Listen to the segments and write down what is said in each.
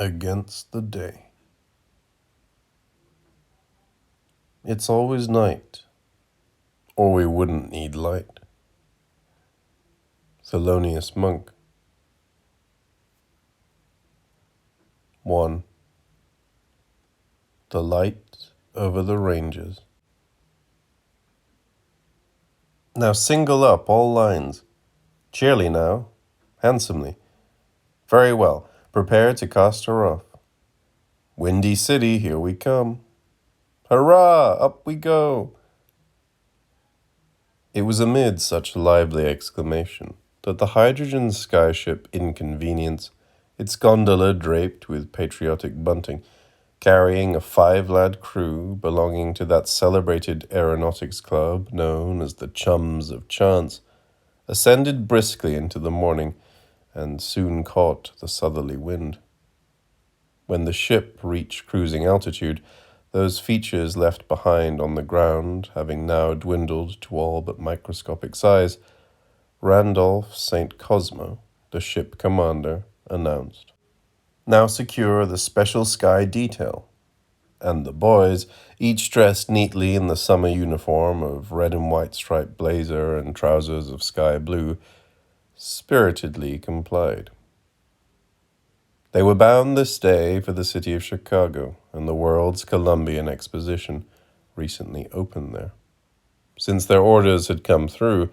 Against the day. It's always night, or we wouldn't need light. Thelonious Monk. 1. The light over the ranges. Now single up all lines. Cheerly now, handsomely. Very well, prepare to cast her off. Windy City, here we come. Hurrah, up we go. It was amid such lively exclamation that the hydrogen skyship Inconvenience, its gondola draped with patriotic bunting, carrying a 5-lad crew belonging to that celebrated aeronautics club known as the Chums of Chance, ascended briskly into the morning and soon caught the southerly wind. When the ship reached cruising altitude, those features left behind on the ground having now dwindled to all but microscopic size, Randolph St. Cosmo, the ship commander, announced, "Now secure the special sky detail." And the boys, each dressed neatly in the summer uniform of red and white striped blazer and trousers of sky blue, spiritedly complied. They were bound this day for the city of Chicago and the World's Columbian Exposition, recently opened there. Since their orders had come through,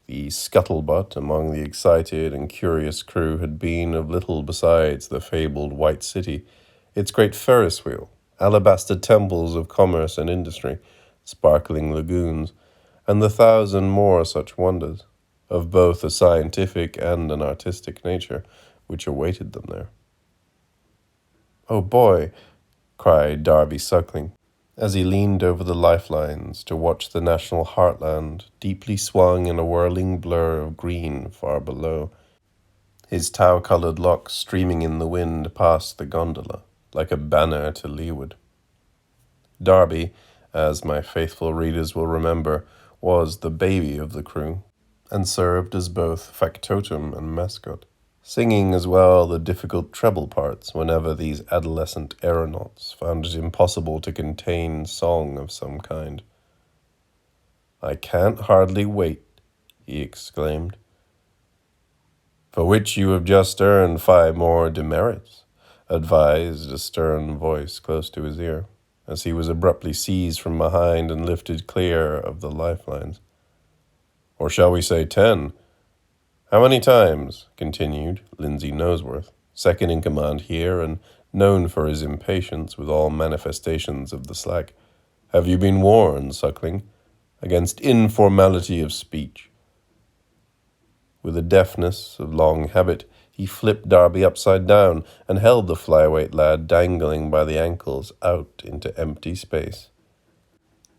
the scuttlebutt among the excited and curious crew had been of little besides the fabled White City, its great Ferris wheel, alabaster temples of commerce and industry, sparkling lagoons, and the 1,000 more such wonders, of both a scientific and an artistic nature, which awaited them there. "Oh boy," cried Darby Suckling, as he leaned over the lifelines to watch the national heartland deeply swung in a whirling blur of green far below, his tow-colored locks streaming in the wind past the gondola, like a banner to leeward. Darby, as my faithful readers will remember, was the baby of the crew, and served as both factotum and mascot, singing as well the difficult treble parts whenever these adolescent aeronauts found it impossible to contain song of some kind. "I can't hardly wait," he exclaimed. "For which you have just earned 5 more demerits," advised a stern voice close to his ear, as he was abruptly seized from behind and lifted clear of the lifelines. "Or shall we say 10? How many times," continued Lindsay Noseworth, second in command here and known for his impatience with all manifestations of the slack, "have you been warned, Suckling, against informality of speech?" With the deftness of long habit, he flipped Darby upside down and held the flyweight lad dangling by the ankles out into empty space.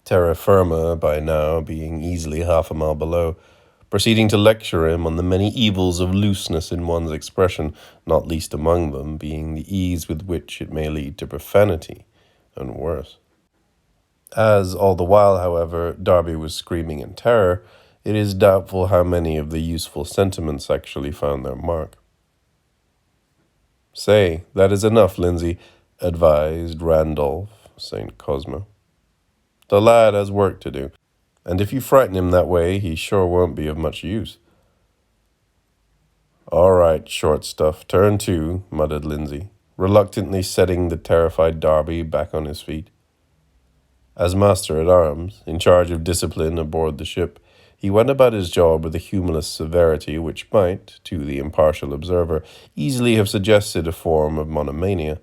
Terra firma, by now, being easily 1/2 mile below, proceeding to lecture him on the many evils of looseness in one's expression, not least among them being the ease with which it may lead to profanity, and worse. As all the while, however, Darby was screaming in terror, it is doubtful how many of the useful sentiments actually found their mark. "Say, that is enough, Lindsay," advised Randolph St. Cosmo. "The lad has work to do, and if you frighten him that way, he sure won't be of much use." "All right, short stuff, turn to," muttered Lindsay, reluctantly setting the terrified Darby back on his feet. As master-at-arms, in charge of discipline aboard the ship, he went about his job with a humorless severity which might, to the impartial observer, easily have suggested a form of monomania.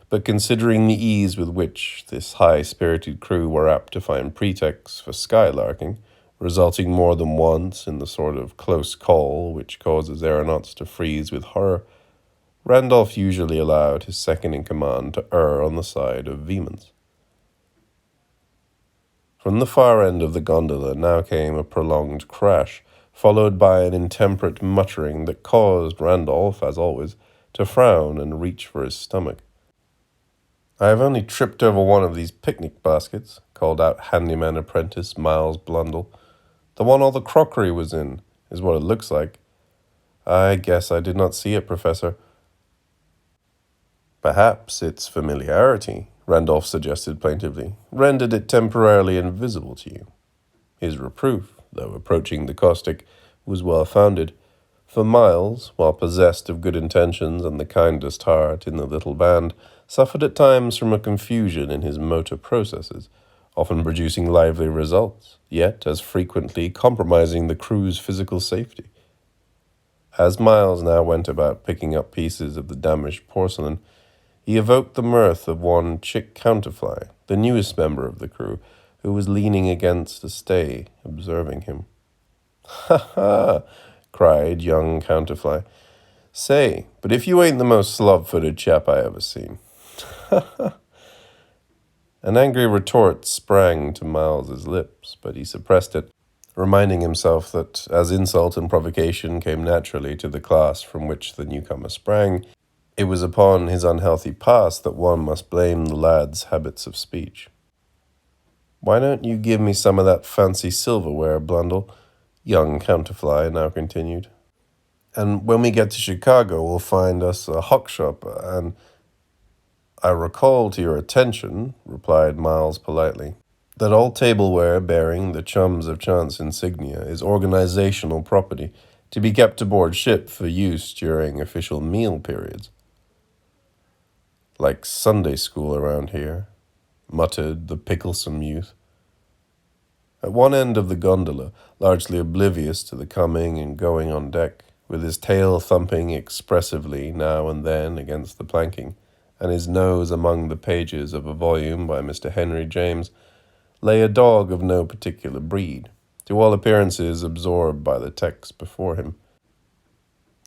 But considering the ease with which this high-spirited crew were apt to find pretexts for skylarking, resulting more than once in the sort of close call which causes aeronauts to freeze with horror, Randolph usually allowed his second-in-command to err on the side of vehemence. From the far end of the gondola now came a prolonged crash, followed by an intemperate muttering that caused Randolph, as always, to frown and reach for his stomach. "I have only tripped over one of these picnic baskets," called out handyman apprentice Miles Blundell. "The one all the crockery was in, is what it looks like." "I guess I did not see it, Professor." Perhaps its familiarity, Randolph suggested plaintively, rendered it temporarily invisible to you. His reproof, though approaching the caustic, was well-founded, for Miles, while possessed of good intentions and the kindest heart in the little band, suffered at times from a confusion in his motor processes, often producing lively results, yet as frequently compromising the crew's physical safety. As Miles now went about picking up pieces of the damaged porcelain, he evoked the mirth of one Chick Counterfly, the newest member of the crew, who was leaning against a stay, observing him. "Ha ha!" cried young Counterfly. "Say, but if you ain't the most slub-footed chap I ever seen." An angry retort sprang to Miles's lips, but he suppressed it, reminding himself that, as insult and provocation came naturally to the class from which the newcomer sprang, it was upon his unhealthy past that one must blame the lad's habits of speech. "Why don't you give me some of that fancy silverware, Blundell?" young Counterfly now continued. "And when we get to Chicago, we'll find us a hock shop, and—" "I recall to your attention," replied Miles politely, "that all tableware bearing the Chums of Chance insignia is organizational property, to be kept aboard ship for use during official meal periods." "Like Sunday school around here," muttered the picklesome youth. At one end of the gondola, largely oblivious to the coming and going on deck, with his tail thumping expressively now and then against the planking, and his nose among the pages of a volume by Mr. Henry James, lay a dog of no particular breed, to all appearances absorbed by the text before him.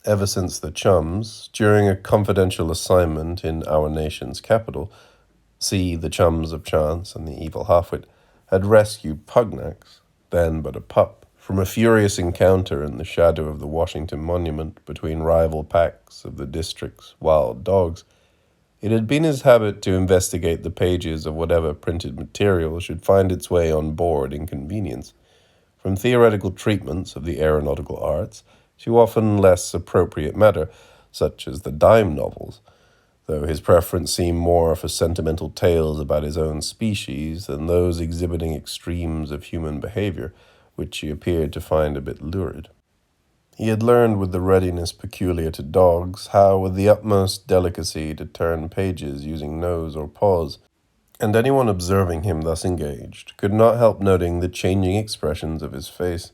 Ever since the Chums, during a confidential assignment in our nation's capital, see The Chums of Chance and the Evil Halfwit, had rescued Pugnax, then but a pup, from a furious encounter in the shadow of the Washington Monument between rival packs of the district's wild dogs, it had been his habit to investigate the pages of whatever printed material should find its way on board in convenience, from theoretical treatments of the aeronautical arts to often less appropriate matter, such as the dime novels, though his preference seemed more for sentimental tales about his own species than those exhibiting extremes of human behavior, which he appeared to find a bit lurid. He had learned with the readiness peculiar to dogs how with the utmost delicacy to turn pages using nose or paws, and anyone observing him thus engaged could not help noting the changing expressions of his face,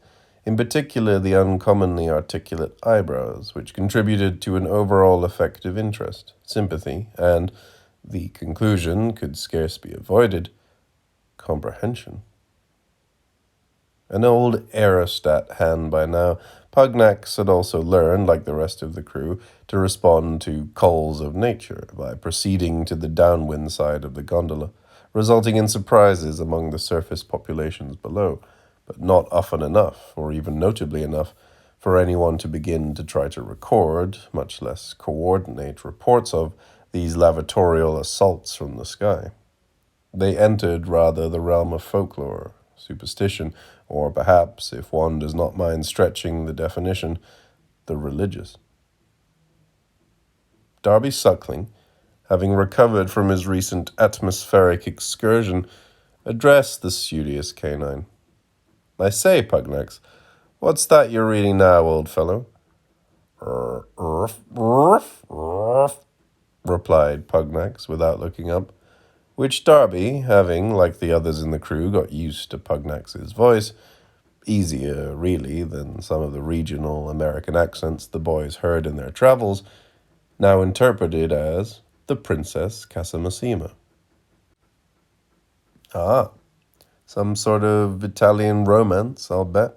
in particular the uncommonly articulate eyebrows, which contributed to an overall effect of interest, sympathy, and, the conclusion could scarce be avoided, comprehension. An old aerostat hand by now, Pugnax had also learned, like the rest of the crew, to respond to calls of nature by proceeding to the downwind side of the gondola, resulting in surprises among the surface populations below, but not often enough, or even notably enough, for anyone to begin to try to record, much less coordinate, reports of these lavatorial assaults from the sky. They entered rather the realm of folklore, superstition, or perhaps, if one does not mind stretching the definition, the religious. Darby Suckling, having recovered from his recent atmospheric excursion, addressed the studious canine. "I say, Pugnax, what's that you're reading now, old fellow?" Replied Pugnax without looking up, which Darby, having, like the others in the crew, got used to Pugnax's voice, easier, really, than some of the regional American accents the boys heard in their travels, now interpreted as the Princess Casamassima. "Ah, some sort of Italian romance, I'll bet."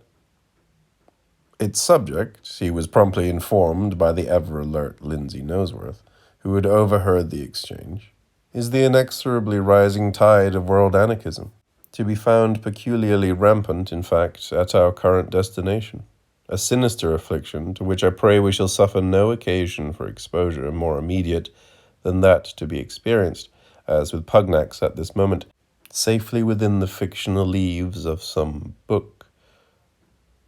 Its subject, he was promptly informed by the ever-alert Lindsay Noseworth, who had overheard the exchange, is the inexorably rising tide of world anarchism, to be found peculiarly rampant, in fact, at our current destination, a sinister affliction to which I pray we shall suffer no occasion for exposure more immediate than that to be experienced, as with Pugnax at this moment, safely within the fictional leaves of some book,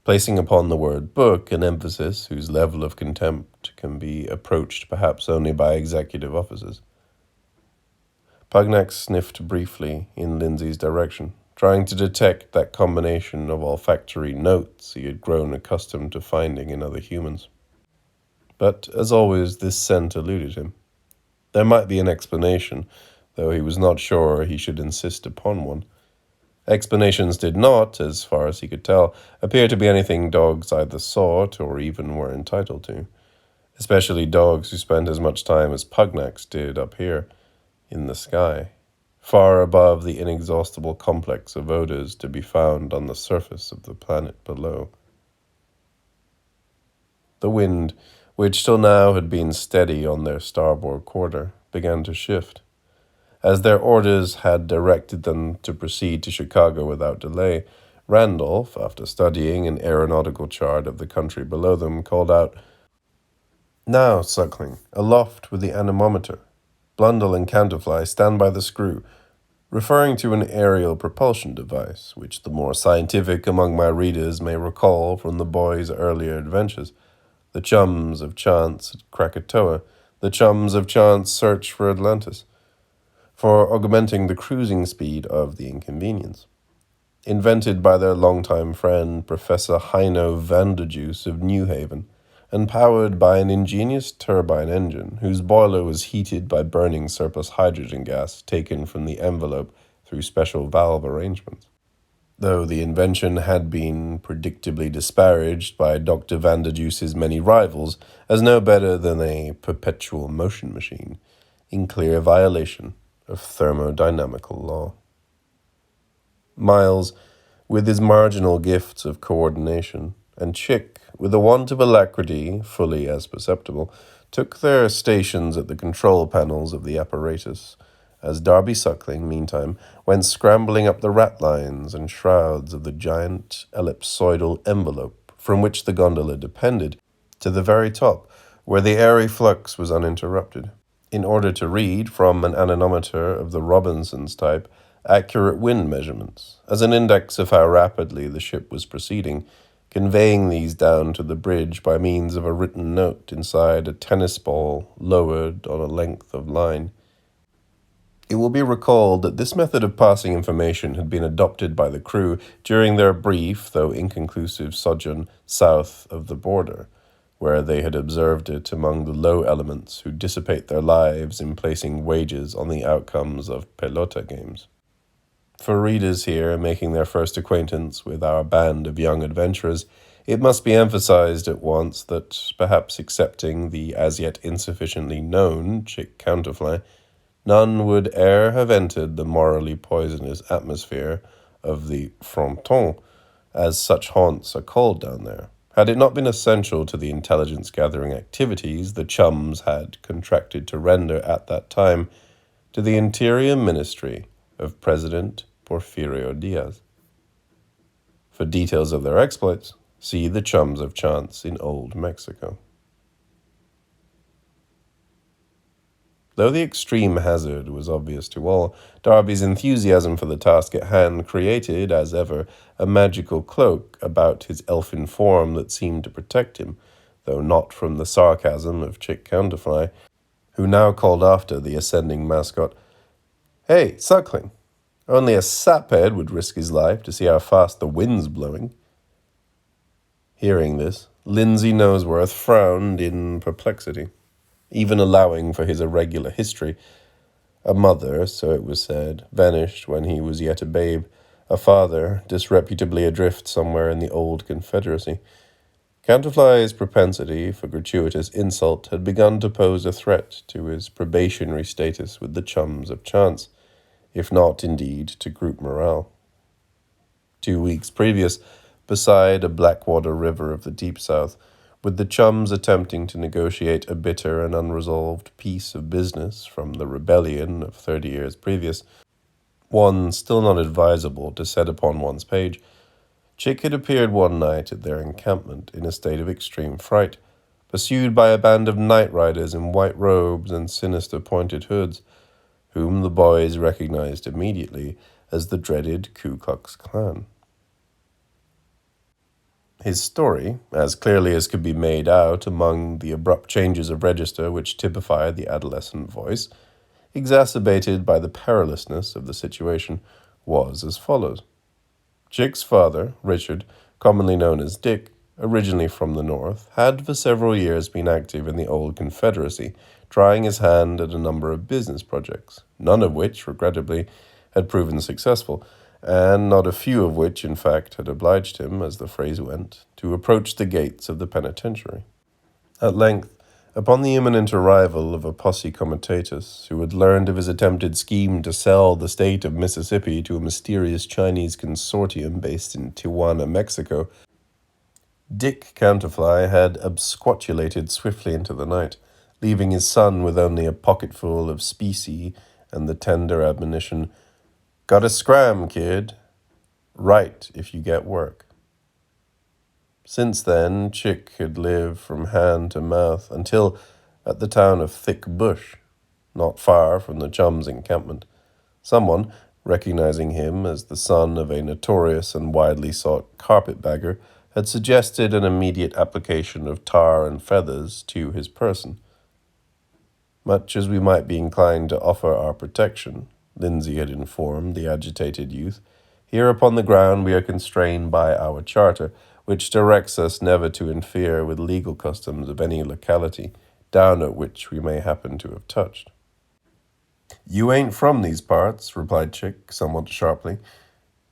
placing upon the word book an emphasis whose level of contempt can be approached perhaps only by executive officers. Pugnax sniffed briefly in Lindsay's direction, trying to detect that combination of olfactory notes he had grown accustomed to finding in other humans. But, as always, this scent eluded him. There might be an explanation, though he was not sure he should insist upon one. Explanations did not, as far as he could tell, appear to be anything dogs either sought or even were entitled to, especially dogs who spent as much time as Pugnax did up here, in the sky, far above the inexhaustible complex of odors to be found on the surface of the planet below. The wind, which till now had been steady on their starboard quarter, began to shift. As their orders had directed them to proceed to Chicago without delay, Randolph, after studying an aeronautical chart of the country below them, called out, "Now, Suckling, aloft with the anemometer. Blundell and Counterfly, stand by the screw," referring to an aerial propulsion device, which the more scientific among my readers may recall from the boys' earlier adventures. The chums of Chance at Krakatoa, the chums of Chance search for Atlantis, for augmenting the cruising speed of the Inconvenience. Invented by their longtime friend, Professor Heino Vanderjuice of New Haven, and powered by an ingenious turbine engine whose boiler was heated by burning surplus hydrogen gas taken from the envelope through special valve arrangements. Though the invention had been predictably disparaged by Dr. Vanderjuice's many rivals as no better than a perpetual motion machine, in clear violation of thermodynamical law. Miles, with his marginal gifts of coordination, and Chick, with a want of alacrity fully as perceptible, took their stations at the control panels of the apparatus, as Darby Suckling, meantime, went scrambling up the ratlines and shrouds of the giant ellipsoidal envelope from which the gondola depended, to the very top, where the airy flux was uninterrupted, in order to read, from an anemometer of the Robinson's type, accurate wind measurements, as an index of how rapidly the ship was proceeding, conveying these down to the bridge by means of a written note inside a tennis ball lowered on a length of line. It will be recalled that this method of passing information had been adopted by the crew during their brief, though inconclusive, sojourn south of the border, where they had observed it among the low elements who dissipate their lives in placing wagers on the outcomes of pelota games. For readers here making their first acquaintance with our band of young adventurers, it must be emphasized at once that, perhaps excepting the as yet insufficiently known Chick Counterfly, none would e'er have entered the morally poisonous atmosphere of the fronton, as such haunts are called down there, had it not been essential to the intelligence-gathering activities the chums had contracted to render at that time to the Interior Ministry of President Porfirio Diaz. For details of their exploits, see the Chums of Chance in Old Mexico. Though the extreme hazard was obvious to all, Darby's enthusiasm for the task at hand created, as ever, a magical cloak about his elfin form that seemed to protect him, though not from the sarcasm of Chick Counterfly, who now called after the ascending mascot, "Hey, Suckling, only a saphead would risk his life to see how fast the wind's blowing." Hearing this, Lindsay Noseworth frowned in perplexity, even allowing for his irregular history. A mother, so it was said, vanished when he was yet a babe, a father, disreputably adrift somewhere in the old Confederacy. Counterfly's propensity for gratuitous insult had begun to pose a threat to his probationary status with the Chums of Chance, if not, indeed, to group morale. 2 weeks previous, beside a Blackwater river of the Deep South, with the chums attempting to negotiate a bitter and unresolved piece of business from the rebellion of 30 years previous, one still not advisable to set upon one's page, Chick had appeared one night at their encampment in a state of extreme fright, pursued by a band of night riders in white robes and sinister pointed hoods, whom the boys recognized immediately as the dreaded Ku Klux Klan. His story, as clearly as could be made out among the abrupt changes of register which typify the adolescent voice, exacerbated by the perilousness of the situation, was as follows. Chick's father, Richard, commonly known as Dick, originally from the North, had for several years been active in the old Confederacy, trying his hand at a number of business projects, none of which, regrettably, had proven successful, and not a few of which, in fact, had obliged him, as the phrase went, to approach the gates of the penitentiary. At length, upon the imminent arrival of a posse comitatus who had learned of his attempted scheme to sell the state of Mississippi to a mysterious Chinese consortium based in Tijuana, Mexico, Dick Counterfly had absquatulated swiftly into the night, leaving his son with only a pocketful of specie and the tender admonition, "Gotta scram, kid. Write if you get work." Since then, Chick had lived from hand to mouth until, at the town of Thick Bush, not far from the Chums' encampment, someone, recognizing him as the son of a notorious and widely sought carpetbagger, had suggested an immediate application of tar and feathers to his person. Much as we might be inclined to offer our protection, Lindsay had informed the agitated youth, here upon the ground we are constrained by our charter, which directs us never to interfere with legal customs of any locality, down at which we may happen to have touched. "You ain't from these parts," replied Chick, somewhat sharply.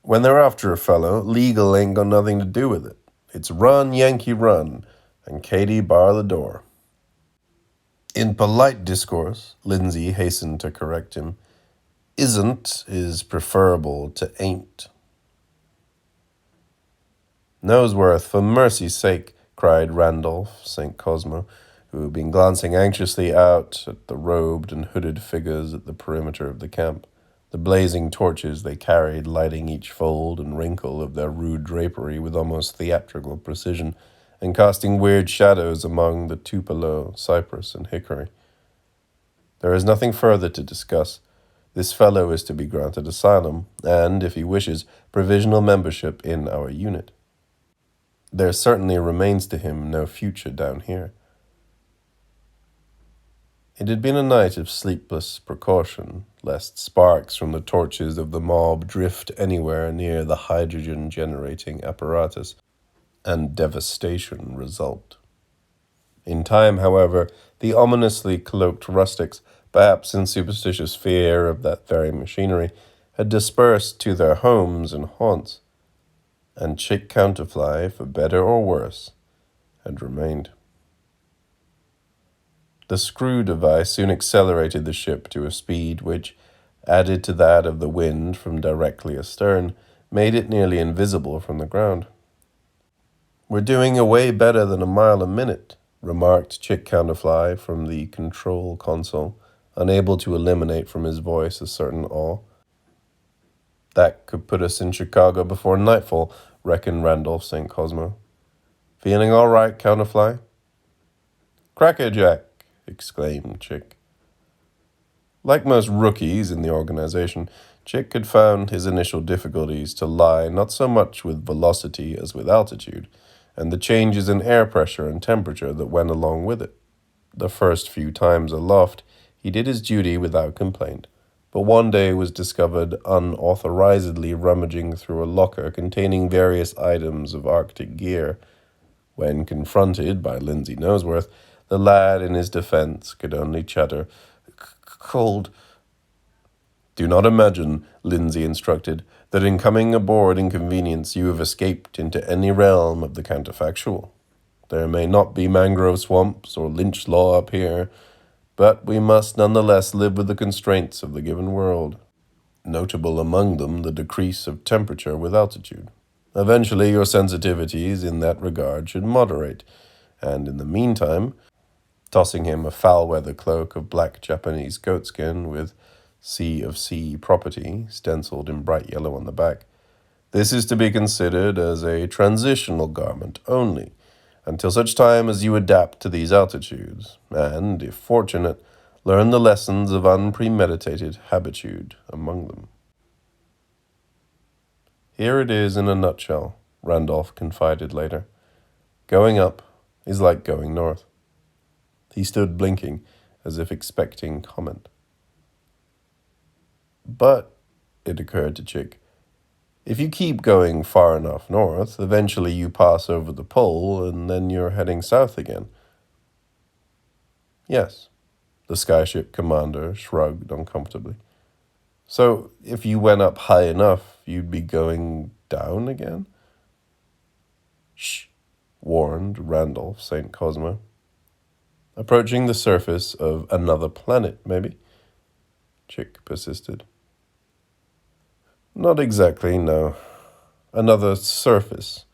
"When they're after a fellow, legal ain't got nothing to do with it. It's run, Yankee, run, and Katie bar the door." In polite discourse, Lindsay hastened to correct him. "Isn't is preferable to ain't." "Nosworth, for mercy's sake," cried Randolph St. Cosmo, who had been glancing anxiously out at the robed and hooded figures at the perimeter of the camp, the blazing torches they carried lighting each fold and wrinkle of their rude drapery with almost theatrical precision, and casting weird shadows among the tupelo, cypress, and hickory. "There is nothing further to discuss. This fellow is to be granted asylum, and, if he wishes, provisional membership in our unit. There certainly remains to him no future down here." It had been a night of sleepless precaution, lest sparks from the torches of the mob drift anywhere near the hydrogen-generating apparatus, and devastation result. In time, however, the ominously cloaked rustics, perhaps in superstitious fear of that very machinery, had dispersed to their homes and haunts, and Chick Counterfly, for better or worse, had remained. The screw device soon accelerated the ship to a speed which, added to that of the wind from directly astern, made it nearly invisible from the ground. "We're doing away better than a mile a minute," remarked Chick Counterfly from the control console, unable to eliminate from his voice a certain awe. "That could put us in Chicago before nightfall," reckoned Randolph St. Cosmo. "Feeling all right, Counterfly?" "Crackerjack!" exclaimed Chick. Like most rookies in the organization, Chick had found his initial difficulties to lie not so much with velocity as with altitude, and the changes in air pressure and temperature that went along with it. The first few times aloft, he did his duty without complaint, but one day was discovered unauthorizedly rummaging through a locker containing various items of Arctic gear. When confronted by Lindsay Nosworth, the lad in his defense could only chatter, "Cold." "Do not imagine," Lindsay instructed, "that in coming aboard Inconvenience you have escaped into any realm of the counterfactual. There may not be mangrove swamps or lynch law up here, but we must nonetheless live with the constraints of the given world, notable among them the decrease of temperature with altitude. Eventually your sensitivities in that regard should moderate, and in the meantime," tossing him a foul-weather cloak of black Japanese goatskin with C of C property stenciled in bright yellow on the back, "this is to be considered as a transitional garment only, until such time as you adapt to these altitudes, and, if fortunate, learn the lessons of unpremeditated habitude among them." "Here it is in a nutshell," Randolph confided later. "Going up is like going north." He stood blinking, as if expecting comment. But, it occurred to Chick, if you keep going far enough north, eventually you pass over the pole and then you're heading south again. Yes, the skyship commander shrugged uncomfortably. So, if you went up high enough, you'd be going down again? Shh, warned Randolph St. Cosmo. Approaching the surface of another planet, maybe? Chick persisted. Not exactly, no. Another surface,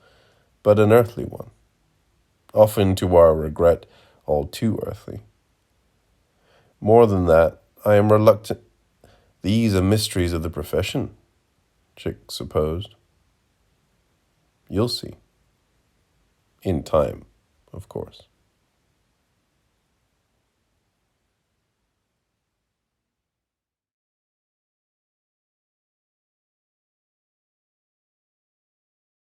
but an earthly one. Often to our regret, all too earthly. More than that, I am reluctant. These are mysteries of the profession, Chick supposed. You'll see. In time, of course.